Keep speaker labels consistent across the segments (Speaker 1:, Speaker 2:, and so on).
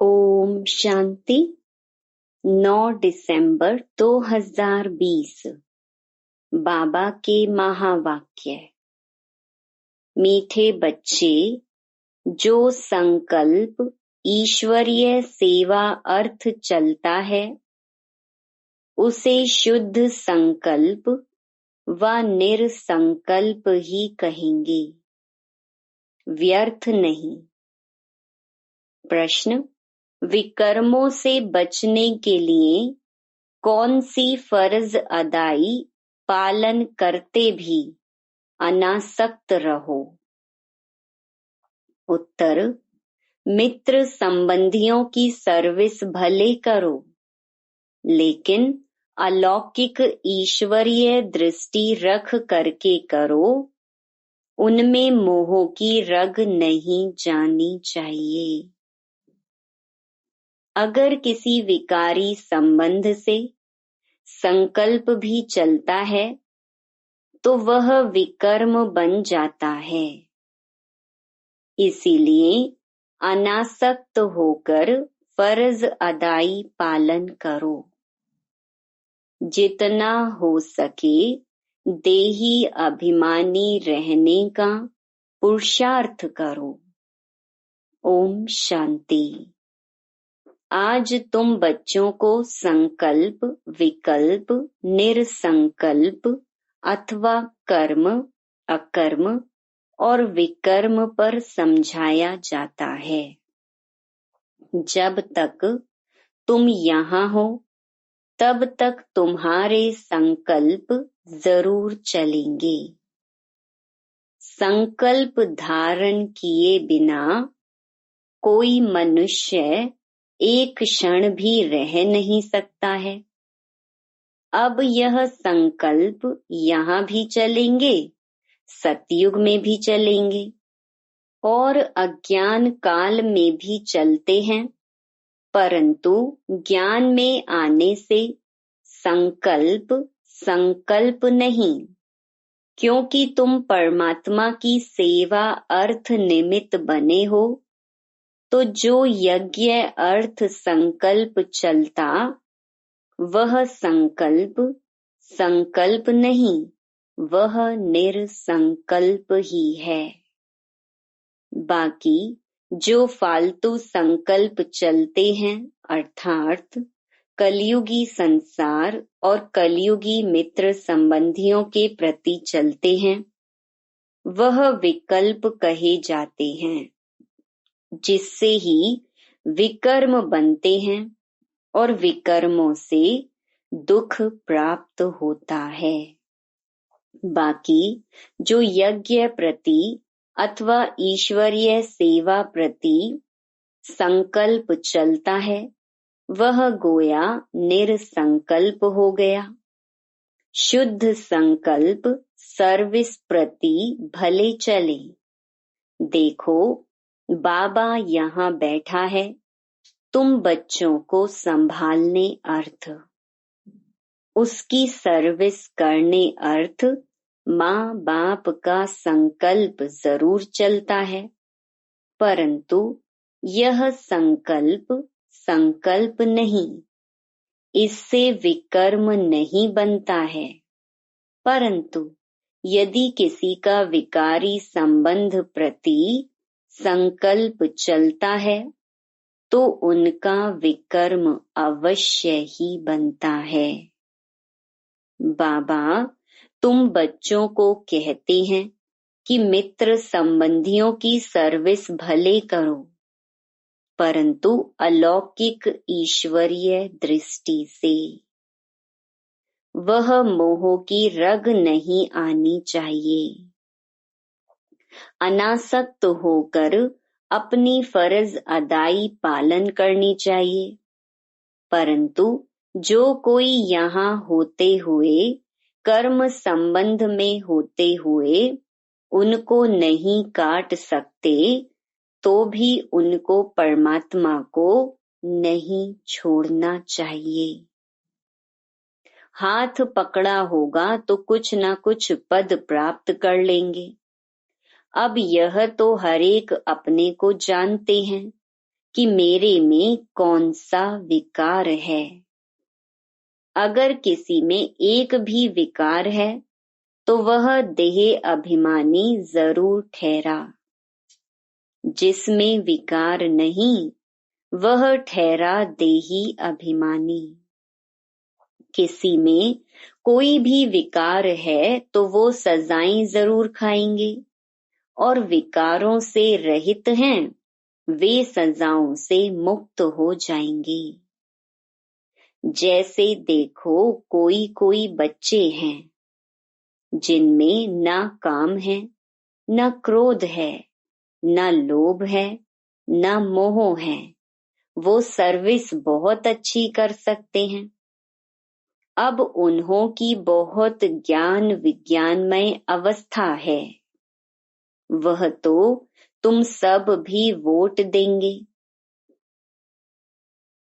Speaker 1: ओम शांति। 9 दिसंबर 2020। बाबा के महावाक्य। मीठे बच्चे, जो संकल्प ईश्वरीय सेवा अर्थ चलता है उसे शुद्ध संकल्प व निरसंकल्प ही कहेंगे, व्यर्थ नहीं। प्रश्न: विकर्मों से बचने के लिए कौन सी फर्ज अदाई पालन करते भी अनासक्त रहो? उत्तर: मित्र संबंधियों की सर्विस भले करो, लेकिन अलौकिक ईश्वरीय दृष्टि रख करके करो। उनमें मोह की रग नहीं जानी चाहिए। अगर किसी विकारी संबंध से संकल्प भी चलता है तो वह विकर्म बन जाता है। इसीलिए अनासक्त होकर फर्ज अदाई पालन करो। जितना हो सके देही अभिमानी रहने का पुरुषार्थ करो। ओम शांति। आज तुम बच्चों को संकल्प, विकल्प, निरसंकल्प अथवा कर्म, अकर्म और विकर्म पर समझाया जाता है। जब तक तुम यहाँ हो तब तक तुम्हारे संकल्प जरूर चलेंगे। संकल्प धारण किए बिना कोई मनुष्य एक क्षण भी रह नहीं सकता है। अब यह संकल्प यहाँ भी चलेंगे, सतयुग में भी चलेंगे और अज्ञान काल में भी चलते हैं, परंतु ज्ञान में आने से संकल्प नहीं, क्योंकि तुम परमात्मा की सेवा अर्थ निमित्त बने हो। तो जो यज्ञ अर्थ संकल्प चलता वह संकल्प नहीं, वह निरसंकल्प ही है। बाकी जो फालतू संकल्प चलते हैं अर्थात कलयुगी संसार और कलयुगी मित्र संबंधियों के प्रति चलते हैं, वह विकल्प कहे जाते हैं, जिससे ही विकर्म बनते हैं और विकर्मों से दुख प्राप्त होता है। बाकी जो यज्ञ प्रति अथवा ईश्वरीय सेवा प्रति संकल्प चलता है वह गोया निरसंकल्प हो गया। शुद्ध संकल्प सर्विस प्रति भले चले। देखो, बाबा यहाँ बैठा है, तुम बच्चों को संभालने अर्थ, उसकी सर्विस करने अर्थ माँ बाप का संकल्प जरूर चलता है, परंतु यह संकल्प नहीं, इससे विकर्म नहीं बनता है। परंतु यदि किसी का विकारी संबंध प्रति संकल्प चलता है तो उनका विकर्म अवश्य ही बनता है। बाबा तुम बच्चों को कहते हैं कि मित्र संबंधियों की सर्विस भले करो, परंतु अलौकिक ईश्वरीय दृष्टि से। वह मोह की रग नहीं आनी चाहिए। अनासक्त होकर अपनी फर्ज अदाई पालन करनी चाहिए, परंतु जो कोई यहाँ होते हुए कर्म संबंध में होते हुए उनको नहीं काट सकते तो भी उनको परमात्मा को नहीं छोड़ना चाहिए। हाथ पकड़ा होगा तो कुछ न कुछ पद प्राप्त कर लेंगे। अब यह तो हरेक अपने को जानते हैं कि मेरे में कौन सा विकार है। अगर किसी में एक भी विकार है तो वह देह अभिमानी जरूर ठहरा। जिसमें विकार नहीं वह ठहरा देही अभिमानी। किसी में कोई भी विकार है तो वो सजाएं जरूर खाएंगे, और विकारों से रहित हैं वे सजाओं से मुक्त हो जाएंगे। जैसे देखो कोई कोई बच्चे हैं जिनमें ना काम है, न क्रोध है, न लोभ है, न मोह है। वो सर्विस बहुत अच्छी कर सकते हैं। अब उन्हों की बहुत ज्ञान विज्ञानमय अवस्था है। वह तो तुम सब भी वोट देंगे।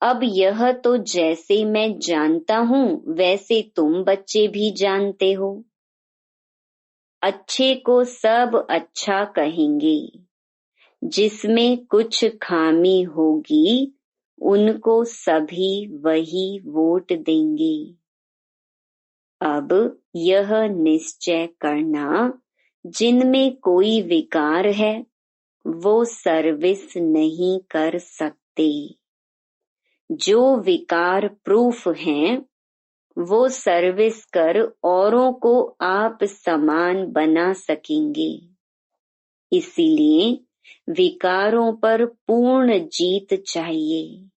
Speaker 1: अब यह तो जैसे मैं जानता हूँ वैसे तुम बच्चे भी जानते हो। अच्छे को सब अच्छा कहेंगे, जिसमें कुछ खामी होगी उनको सभी वही वोट देंगे। अब यह निश्चय करना, जिनमें कोई विकार है वो सर्विस नहीं कर सकते। जो विकार प्रूफ हैं वो सर्विस कर औरों को आप समान बना सकेंगे। इसीलिए विकारों पर पूर्ण जीत चाहिए,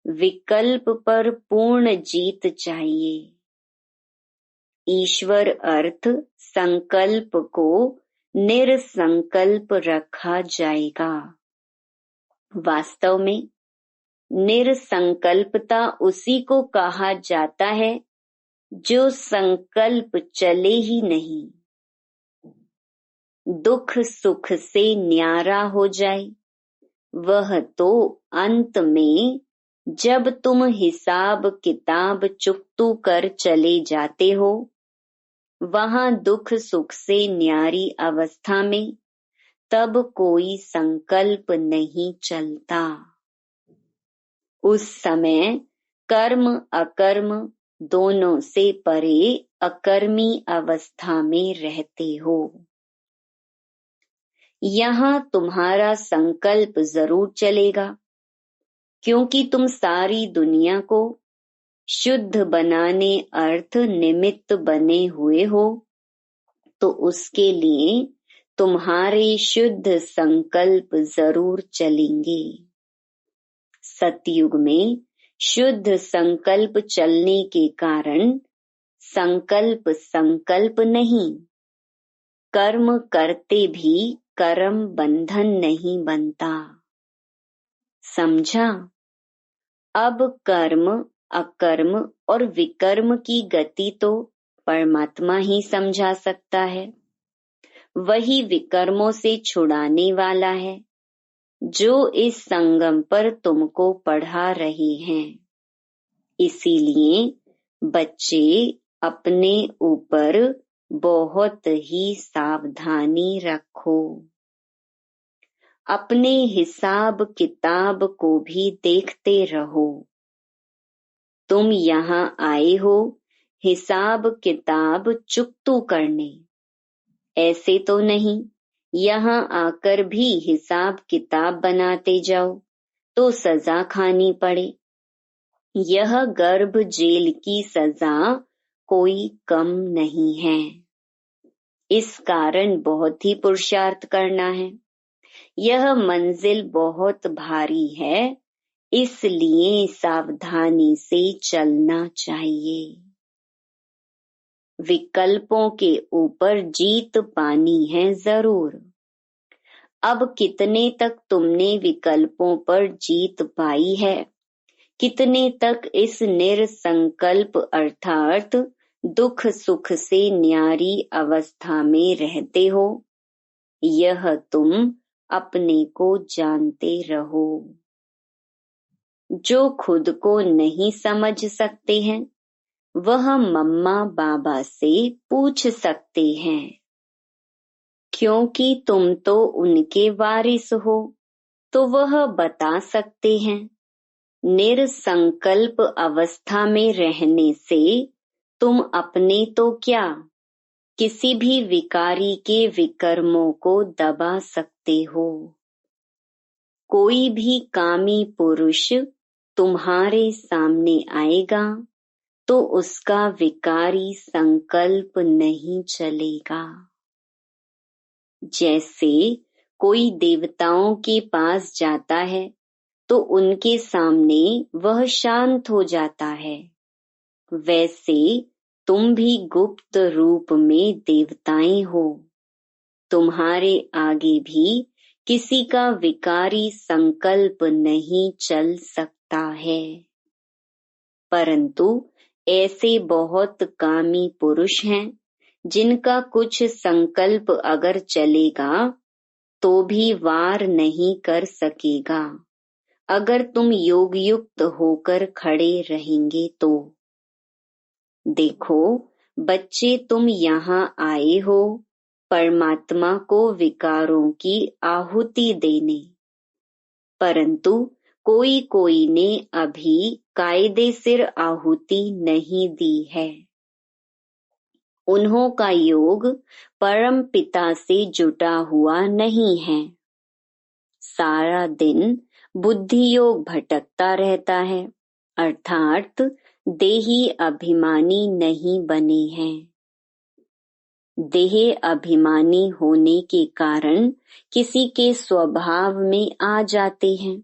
Speaker 1: विकल्प पर पूर्ण जीत चाहिए। ईश्वर अर्थ संकल्प को निरसंकल्प रखा जाएगा। वास्तव में निरसंकल्पता उसी को कहा जाता है जो संकल्प चले ही नहीं, दुख सुख से न्यारा हो जाए। वह तो अंत में जब तुम हिसाब किताब चुकतू कर चले जाते हो, वहां दुख सुख से न्यारी अवस्था में तब कोई संकल्प नहीं चलता। उस समय कर्म अकर्म दोनों से परे अकर्मी अवस्था में रहते हो। यहाँ तुम्हारा संकल्प जरूर चलेगा, क्योंकि तुम सारी दुनिया को शुद्ध बनाने अर्थ निमित्त बने हुए हो। तो उसके लिए तुम्हारे शुद्ध संकल्प जरूर चलेंगे। सतयुग में शुद्ध संकल्प चलने के कारण संकल्प संकल्प नहीं, कर्म करते भी कर्म बंधन नहीं बनता। समझा? अब कर्म अकर्म और विकर्म की गति तो परमात्मा ही समझा सकता है। वही विकर्मों से छुड़ाने वाला है, जो इस संगम पर तुमको पढ़ा रहे हैं। इसीलिए बच्चे अपने ऊपर बहुत ही सावधानी रखो। अपने हिसाब किताब को भी देखते रहो। तुम यहाँ आए हो हिसाब किताब चुकतू करने, ऐसे तो नहीं यहाँ आकर भी हिसाब किताब बनाते जाओ तो सजा खानी पड़े। यह गर्भ जेल की सजा कोई कम नहीं है। इस कारण बहुत ही पुरुषार्थ करना है। यह मंजिल बहुत भारी है, इसलिए सावधानी से चलना चाहिए। विकल्पों के ऊपर जीत पानी है जरूर। अब कितने तक तुमने विकल्पों पर जीत पाई है, कितने तक इस निरसंकल्प अर्थात दुख सुख से न्यारी अवस्था में रहते हो, यह तुम अपने को जानते रहो। जो खुद को नहीं समझ सकते हैं वह मम्मा बाबा से पूछ सकते हैं, क्योंकि तुम तो उनके वारिस हो। तो वह बता सकते हैं। निरसंकल्प अवस्था में रहने से तुम अपने तो क्या, किसी भी विकारी के विकर्मों को दबा सकते हो। कोई भी कामी पुरुष तुम्हारे सामने आएगा तो उसका विकारी संकल्प नहीं चलेगा। जैसे कोई देवताओं के पास जाता है तो उनके सामने वह शांत हो जाता है, वैसे तुम भी गुप्त रूप में देवताएं हो। तुम्हारे आगे भी किसी का विकारी संकल्प नहीं चल सकता है। परंतु ऐसे बहुत कामी पुरुष हैं जिनका कुछ संकल्प अगर चलेगा तो भी वार नहीं कर सकेगा, अगर तुम योग युक्त होकर खड़े रहेंगे तो। देखो बच्चे, तुम यहाँ आए हो परमात्मा को विकारों की आहुति देने, परंतु कोई कोई ने अभी कायदे सिर आहुति नहीं दी है। उन्हों का योग परम पिता से जुटा हुआ नहीं है। सारा दिन बुद्धि योग भटकता रहता है, अर्थात देही अभिमानी नहीं बने हैं। देह अभिमानी होने के कारण किसी के स्वभाव में आ जाते हैं,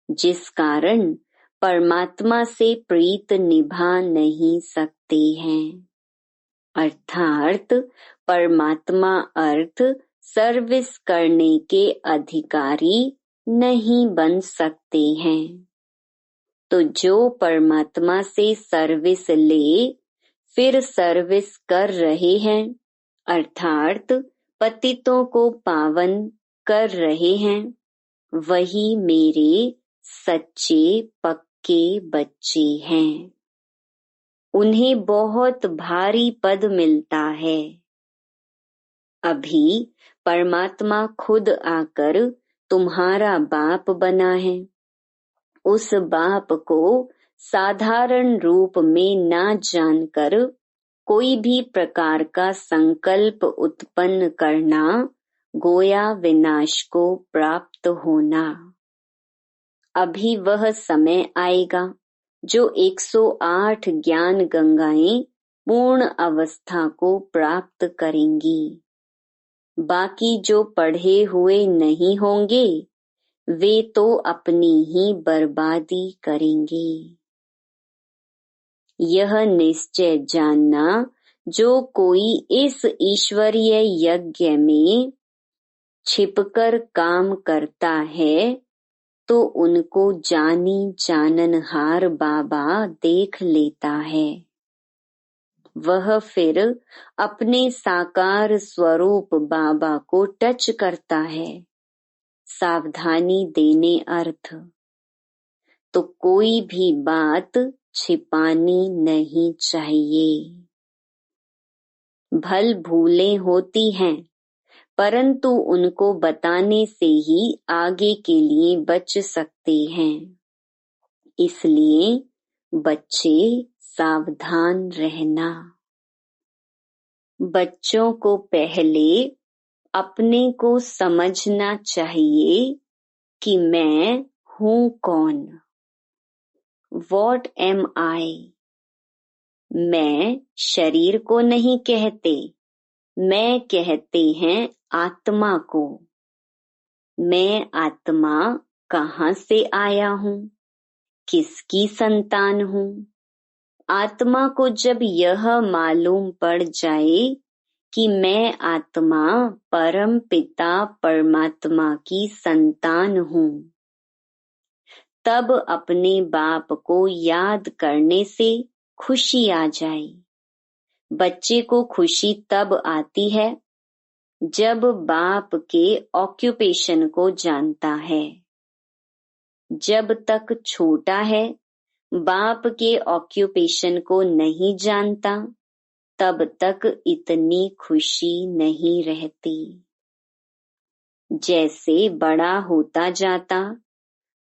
Speaker 1: जिस कारण परमात्मा से प्रीत निभा नहीं सकते हैं। अर्थात परमात्मा अर्थ सर्विस करने के अधिकारी नहीं बन सकते हैं। तो जो परमात्मा से सर्विस ले फिर सर्विस कर रहे हैं, अर्थात पतितों को पावन कर रहे हैं, वही मेरे सच्चे पक्के बच्चे हैं। उन्हें बहुत भारी पद मिलता है। अभी परमात्मा खुद आकर तुम्हारा बाप बना है। उस बाप को साधारण रूप में ना जानकर कोई भी प्रकार का संकल्प उत्पन्न करना गोया विनाश को प्राप्त होना। अभी वह समय आएगा जो 108 ज्ञान गंगाएं पूर्ण अवस्था को प्राप्त करेंगी। बाकी जो पढ़े हुए नहीं होंगे वे तो अपनी ही बर्बादी करेंगे। यह निश्चय जानना, जो कोई इस ईश्वरीय यज्ञ में छिपकर काम करता है तो उनको जानी जाननहार बाबा देख लेता है। वह फिर अपने साकार स्वरूप बाबा को टच करता है। सावधानी देने अर्थ। तो कोई भी बात छिपानी नहीं चाहिए। भल भूलें होती हैं, परंतु उनको बताने से ही आगे के लिए बच सकते हैं। इसलिए बच्चे सावधान रहना। बच्चों को पहले अपने को समझना चाहिए कि मैं हूँ कौन। What am I? मैं शरीर को नहीं कहते, मैं कहते हैं आत्मा को। मैं आत्मा कहाँ से आया हूँ, किसकी संतान हूँ। आत्मा को जब यह मालूम पड़ जाए कि मैं आत्मा परम पिता परमात्मा की संतान हूँ, तब अपने बाप को याद करने से खुशी आ जाए। बच्चे को खुशी तब आती है जब बाप के ऑक्यूपेशन को जानता है। जब तक छोटा है, बाप के ऑक्यूपेशन को नहीं जानता, तब तक इतनी खुशी नहीं रहती। जैसे बड़ा होता जाता,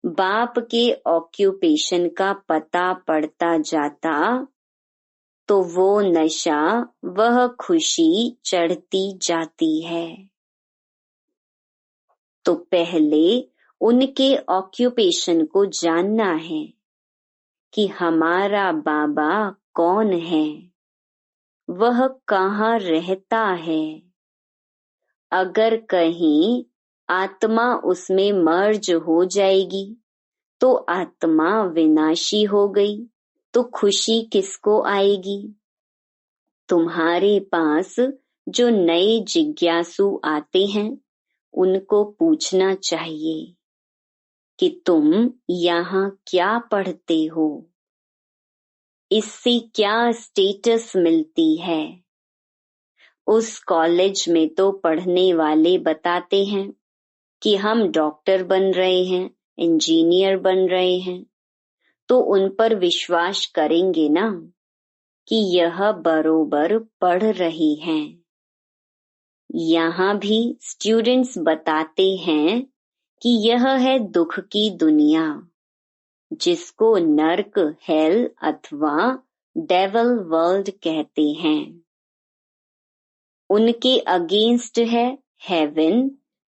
Speaker 1: बाप के ऑक्यूपेशन का पता पड़ता जाता, तो वो नशा, वह खुशी चढ़ती जाती है। तो पहले उनके ऑक्यूपेशन को जानना है कि हमारा बाबा कौन है, वह कहाँ रहता है। अगर कहीं आत्मा उसमें मर्ज हो जाएगी तो आत्मा विनाशी हो गई, तो खुशी किसको आएगी। तुम्हारे पास जो नए जिज्ञासु आते हैं, उनको पूछना चाहिए कि तुम यहाँ क्या पढ़ते हो, इससे क्या स्टेटस मिलती है। उस कॉलेज में तो पढ़ने वाले बताते हैं कि हम डॉक्टर बन रहे हैं, इंजीनियर बन रहे हैं, तो उन पर विश्वास करेंगे ना कि यह बरोबर पढ़ रही हैं। यहाँ भी स्टूडेंट्स बताते हैं कि यह है दुख की दुनिया, जिसको नर्क, हेल अथवा डेविल वर्ल्ड कहते हैं। उनके अगेंस्ट है हेवन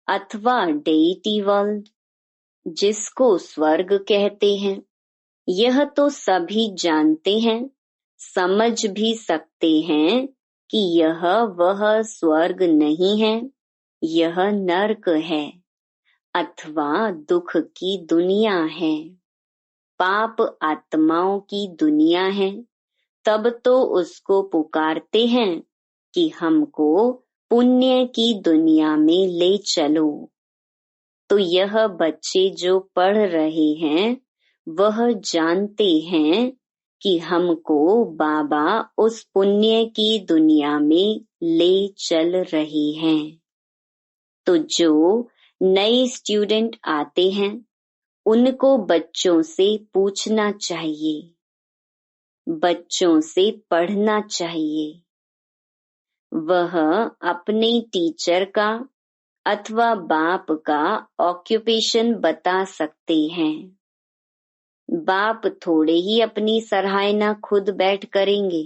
Speaker 1: अथवा डेइटी वर्ल्ड, जिसको स्वर्ग कहते हैं। यह तो सभी जानते हैं, समझ भी सकते हैं कि यह वह स्वर्ग नहीं है, यह नर्क है अथवा दुख की दुनिया है, पाप आत्माओं की दुनिया है। तब तो उसको पुकारते हैं कि हमको पुण्य की दुनिया में ले चलो। तो यह बच्चे जो पढ़ रहे हैं, वह जानते हैं कि हमको बाबा उस पुण्य की दुनिया में ले चल रहे हैं। तो जो नए स्टूडेंट आते हैं, उनको बच्चों से पूछना चाहिए, बच्चों से पढ़ना चाहिए। वह अपने टीचर का अथवा बाप का ऑक्यूपेशन बता सकते हैं। बाप थोड़े ही अपनी सराहना खुद बैठ करेंगे।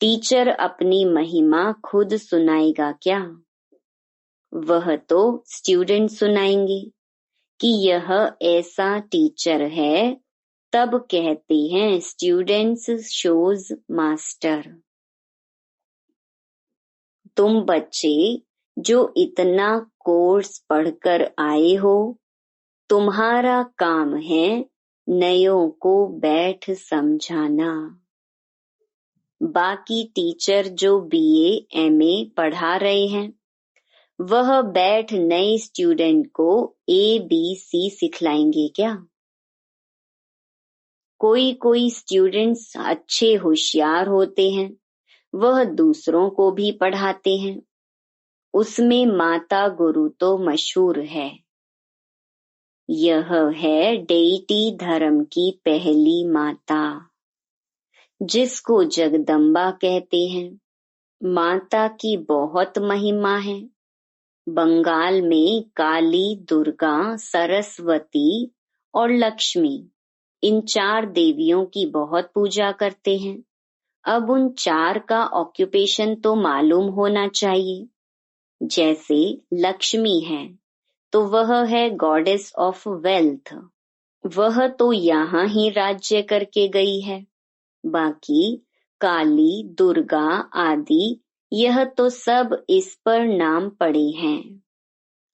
Speaker 1: टीचर अपनी महिमा खुद सुनाएगा क्या? वह तो स्टूडेंट सुनाएंगे कि यह ऐसा टीचर है, तब कहते हैं स्टूडेंट्स शोज मास्टर। तुम बच्चे जो इतना कोर्स पढ़कर आए हो, तुम्हारा काम है नयों को बैठ समझाना। बाकी टीचर जो बीए, एमए पढ़ा रहे हैं, वह बैठ नए स्टूडेंट को ABC सिखलाएंगे क्या? कोई कोई स्टूडेंट्स अच्छे होशियार होते हैं, वह दूसरों को भी पढ़ाते हैं। उसमें माता गुरु तो मशहूर है। यह है डेइटी धर्म की पहली माता, जिसको जगदम्बा कहते हैं। माता की बहुत महिमा है। बंगाल में काली, दुर्गा, सरस्वती और लक्ष्मी, इन 4 देवियों की बहुत पूजा करते हैं। अब उन 4 का ऑक्यूपेशन तो मालूम होना चाहिए। जैसे लक्ष्मी है तो वह है गॉडेस ऑफ वेल्थ, वह तो यहाँ ही राज्य करके गई है। बाकी काली, दुर्गा आदि, यह तो सब इस पर नाम पड़े हैं।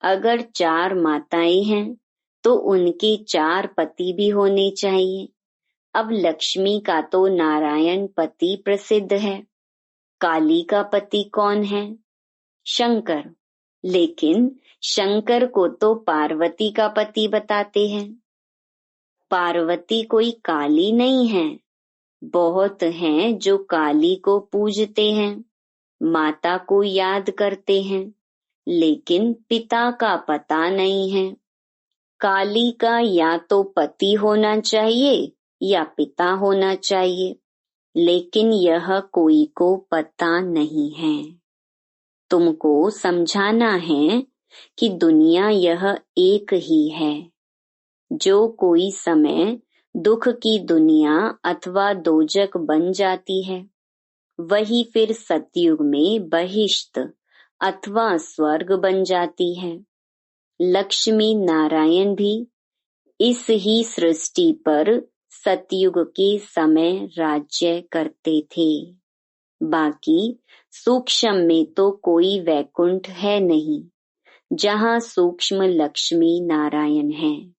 Speaker 1: अगर 4 माताएं हैं तो उनके 4 पति भी होने चाहिए। अब लक्ष्मी का तो नारायण पति प्रसिद्ध है। काली का पति कौन है? शंकर। लेकिन शंकर को तो पार्वती का पति बताते हैं। पार्वती कोई काली नहीं है। बहुत हैं जो काली को पूजते हैं, माता को याद करते हैं, लेकिन पिता का पता नहीं है। काली का या तो पति होना चाहिए या पिता होना चाहिए, लेकिन यह कोई को पता नहीं है। तुमको समझाना है कि दुनिया यह एक ही है। जो कोई समय दुख की दुनिया अथवा दोजक बन जाती है, वही फिर सतयुग में बहिष्ट अथवा स्वर्ग बन जाती है। लक्ष्मी नारायण भी इस ही सृष्टि पर सतयुग के समय राज्य करते थे। बाकी सूक्ष्म में तो कोई वैकुंठ है नहीं, जहाँ सूक्ष्म लक्ष्मी नारायण हैं।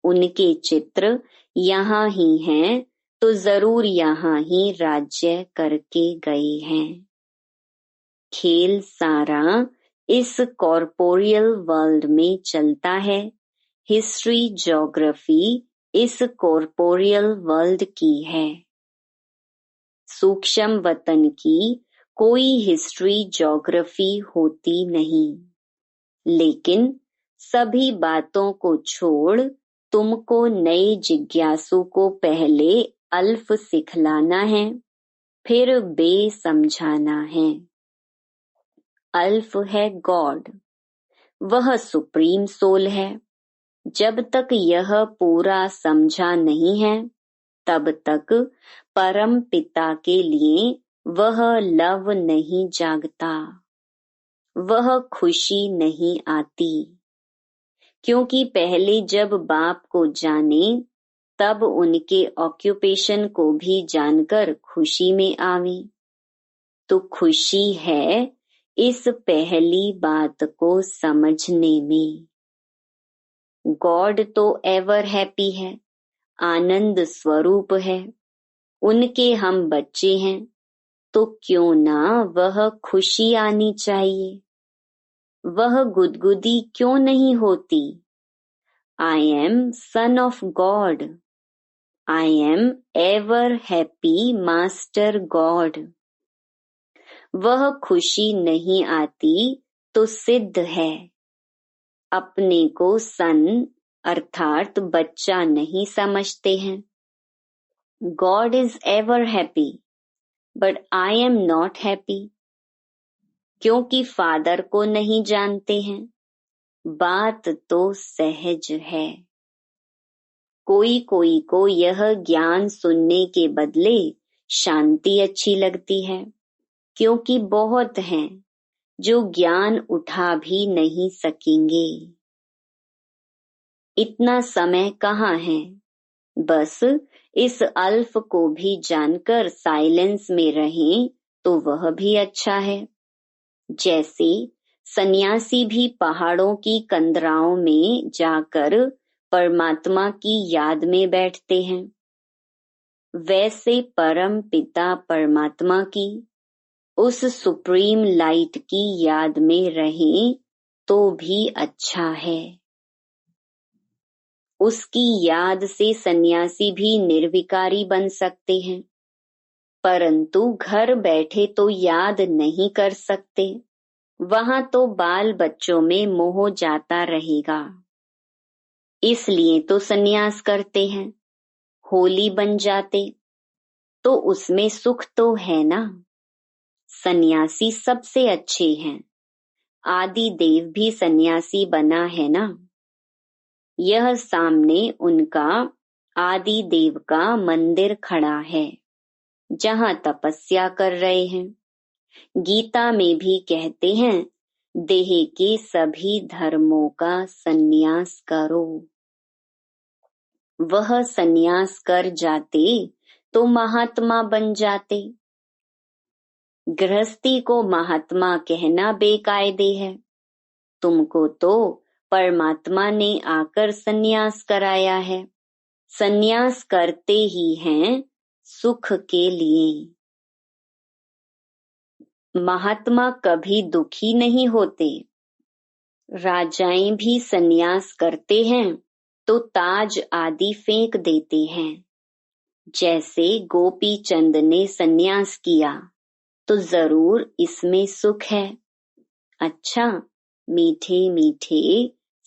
Speaker 1: उनके चित्र यहाँ ही हैं, तो जरूर यहाँ ही राज्य करके गए हैं। खेल सारा इस कॉर्पोरियल वर्ल्ड में चलता है। हिस्ट्री ज्योग्राफी इस कॉर्पोरियल वर्ल्ड की है। सूक्ष्म वतन की कोई हिस्ट्री ज्योग्राफी होती नहीं। लेकिन सभी बातों को छोड़ तुमको नए जिज्ञासु को पहले अल्फ सिखलाना है, फिर बे समझाना है। अल्फ है गॉड, वह सुप्रीम सोल है। जब तक यह पूरा समझा नहीं है, तब तक परम पिता के लिए वह लव नहीं जागता, वह खुशी नहीं आती। क्योंकि पहले जब बाप को जाने, तब उनके ऑक्यूपेशन को भी जानकर खुशी में आवे। तो खुशी है इस पहली बात को समझने में। गॉड तो एवर हैप्पी है, आनंद स्वरूप है। उनके हम बच्चे हैं, तो क्यों ना वह खुशी आनी चाहिए। वह गुदगुदी क्यों नहीं होती। I am son of God, I am ever happy master God. वह खुशी नहीं आती तो सिद्ध है अपने को सन अर्थात बच्चा नहीं समझते हैं। God is ever happy, but I am not happy. क्योंकि फादर को नहीं जानते हैं। बात तो सहज है। कोई कोई को यह ज्ञान सुनने के बदले शांति अच्छी लगती है, क्योंकि बहुत हैं जो ज्ञान उठा भी नहीं सकेंगे। इतना समय कहाँ है। बस इस अल्फ को भी जानकर साइलेंस में रहें तो वह भी अच्छा है। जैसे सन्यासी भी पहाड़ों की कंदराओं में जाकर परमात्मा की याद में बैठते हैं, वैसे परम पिता परमात्मा की उस सुप्रीम लाइट की याद में रहें तो भी अच्छा है। उसकी याद से सन्यासी भी निर्विकारी बन सकते हैं, परंतु घर बैठे तो याद नहीं कर सकते। वहां तो बाल बच्चों में मोह जाता रहेगा। इसलिए तो सन्यास करते हैं। होली बन जाते तो उसमें सुख तो है ना। सन्यासी सबसे अच्छे हैं। आदि देव भी सन्यासी बना है ना। यह सामने उनका आदि देव का मंदिर खड़ा है, जहां तपस्या कर रहे हैं। गीता में भी कहते हैं, देह के सभी धर्मों का सन्यास करो। वह सन्यास कर जाते तो महात्मा बन जाते। गृहस्थी को महात्मा कहना बेकायदे है। तुमको तो परमात्मा ने आकर सन्यास कराया है। सन्यास करते ही हैं सुख के लिए। महात्मा कभी दुखी नहीं होते। राजाएं भी सन्यास करते हैं तो ताज आदि फेंक देते हैं। जैसे गोपी चंद ने सन्यास किया तो जरूर इसमें सुख है। अच्छा, मीठे मीठे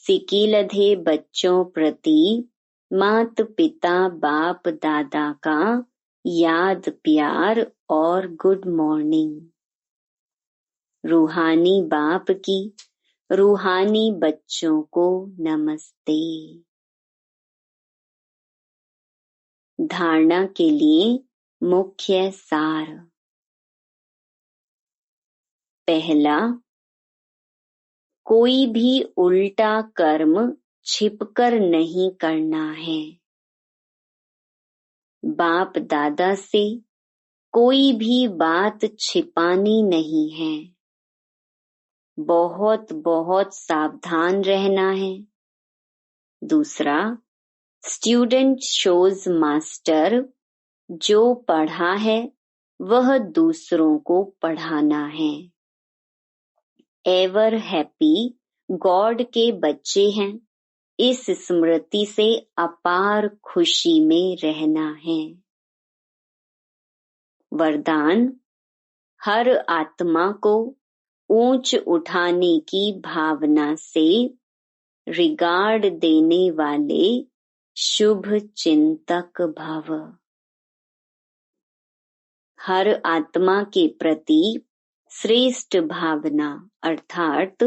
Speaker 1: सिकीलधे बच्चों प्रति मात पिता बाप दादा का याद प्यार और गुड मॉर्निंग। रूहानी बाप की रूहानी बच्चों को नमस्ते। धारणा के लिए मुख्य सार। पहला, कोई भी उल्टा कर्म छिपकर नहीं करना है। बाप दादा से कोई भी बात छिपानी नहीं है। बहुत बहुत सावधान रहना है। दूसरा, स्टूडेंट शोज मास्टर जो पढ़ा है वह दूसरों को पढ़ाना है। एवर हैप्पी गॉड के बच्चे हैं, इस स्मृति से अपार खुशी में रहना है। वरदान, हर आत्मा को ऊंच उठाने की भावना से रिगार्ड देने वाले शुभ चिंतक भव। हर आत्मा के प्रति श्रेष्ठ भावना अर्थात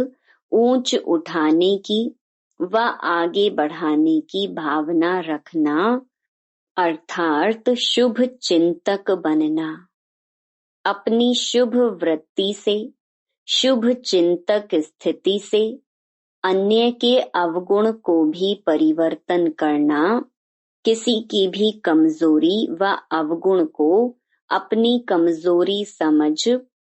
Speaker 1: ऊंच उठाने की व आगे बढ़ाने की भावना रखना अर्थात शुभ चिंतक बनना। अपनी शुभ वृत्ति से, शुभ चिंतक स्थिति से अन्य के अवगुण को भी परिवर्तन करना, किसी की भी कमजोरी व अवगुण को अपनी कमजोरी समझ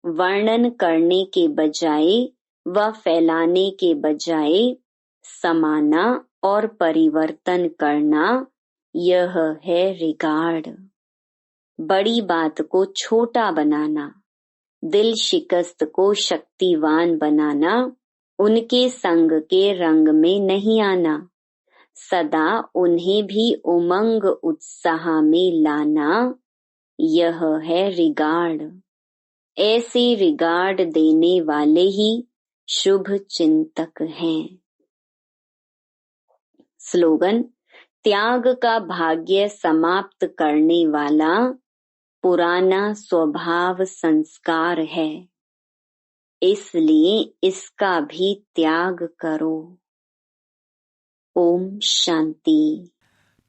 Speaker 1: वर्णन करने के बजाय व फैलाने के बजाय समाना और परिवर्तन करना, यह है रिगार्ड। बड़ी बात को छोटा बनाना, दिल शिकस्त को शक्तिवान बनाना, उनके संग के रंग में नहीं आना, सदा उन्हें भी उमंग उत्साह में लाना, यह है रिगार्ड। ऐसे रिगार्ड देने वाले ही शुभ चिंतक हैं। स्लोगन, त्याग का भाग्य समाप्त करने वाला पुराना स्वभाव संस्कार है, इसलिए इसका भी त्याग करो। Om Shanti.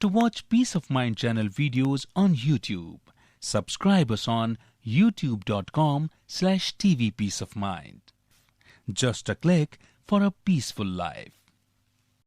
Speaker 2: To watch Peace of Mind channel videos on YouTube, subscribe us on youtube.com/tvpeaceofmind. Just a click for a peaceful life.